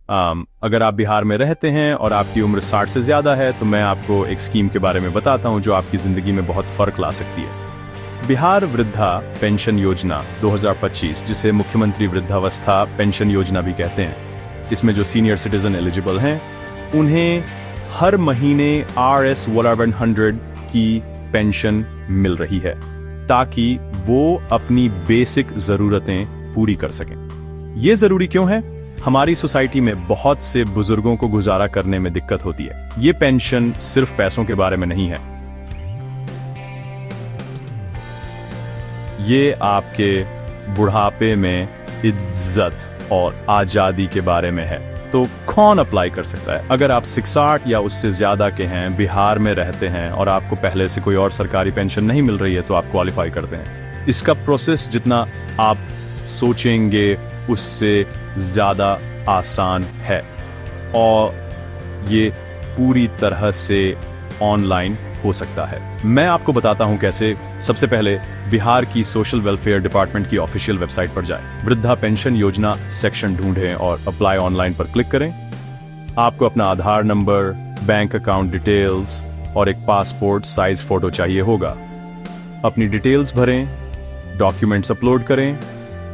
अगर आप बिहार में रहते हैं और आपकी उम्र 60 से ज़्यादा है तो मैं आपको एक स्कीम के बारे में बताता हूं जो आपकी ज़िंदगी में बहुत फ़र्क ला सकती है। बिहार वृद्धा पेंशन योजना 2025, जिसे मुख्यमंत्री वृद्धावस्था पेंशन योजना भी कहते हैं, इसमें जो सीनियर सिटीजन एलिजिबल हैं उन्हें हर महीने RS 1100 की पेंशन मिल रही है ताकि वो अपनी बेसिक ज़रूरतें पूरी कर सकें। ये ज़रूरी क्यों है? हमारी सोसाइटी में बहुत से बुजुर्गों को गुजारा करने में दिक्कत होती है। ये पेंशन सिर्फ पैसों के बारे में नहीं है, ये आपके बुढ़ापे में इज्जत और आजादी के बारे में है। तो कौन अप्लाई कर सकता है? अगर आप 60 या उससे ज्यादा के हैं, बिहार में रहते हैं और आपको पहले से कोई और सरकारी पेंशन नहीं मिल रही है तो आप क्वालिफाई करते हैं। इसका प्रोसेस जितना आप सोचेंगे उससे ज्यादा आसान है और ये पूरी तरह से ऑनलाइन हो सकता है। मैं आपको बताता हूं कैसे। सबसे पहले बिहार की सोशल वेलफेयर डिपार्टमेंट की ऑफिशियल वेबसाइट पर जाएं, वृद्धा पेंशन योजना सेक्शन ढूंढें और अप्लाई ऑनलाइन पर क्लिक करें। आपको अपना आधार नंबर, बैंक अकाउंट डिटेल्स और एक पासपोर्ट साइज फोटो चाहिए होगा। अपनी डिटेल्स भरें, डॉक्यूमेंट्स अपलोड करें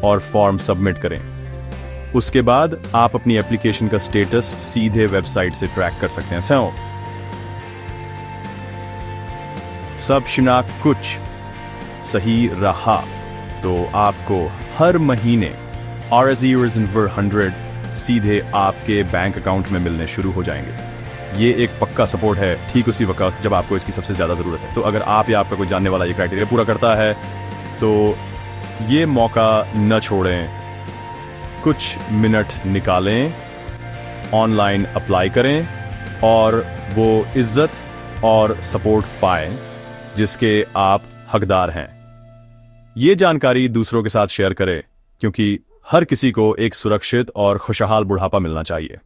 और फॉर्म सबमिट करें। उसके बाद आप अपनी एप्लीकेशन का स्टेटस सीधे वेबसाइट से ट्रैक कर सकते हैं। सब शिनाक कुछ सही रहा तो आपको हर महीने RS 100 सीधे आपके बैंक अकाउंट में मिलने शुरू हो जाएंगे। ये एक पक्का सपोर्ट है ठीक उसी वक्त जब आपको इसकी सबसे ज्यादा जरूरत है। तो अगर आप या आपका कोई जानने वाला ये क्राइटेरिया पूरा करता है तो ये मौका न छोड़ें। कुछ मिनट निकालें, ऑनलाइन अप्लाई करें और वो इज्जत और सपोर्ट पाएं जिसके आप हकदार हैं। ये जानकारी दूसरों के साथ शेयर करें क्योंकि हर किसी को एक सुरक्षित और खुशहाल बुढ़ापा मिलना चाहिए।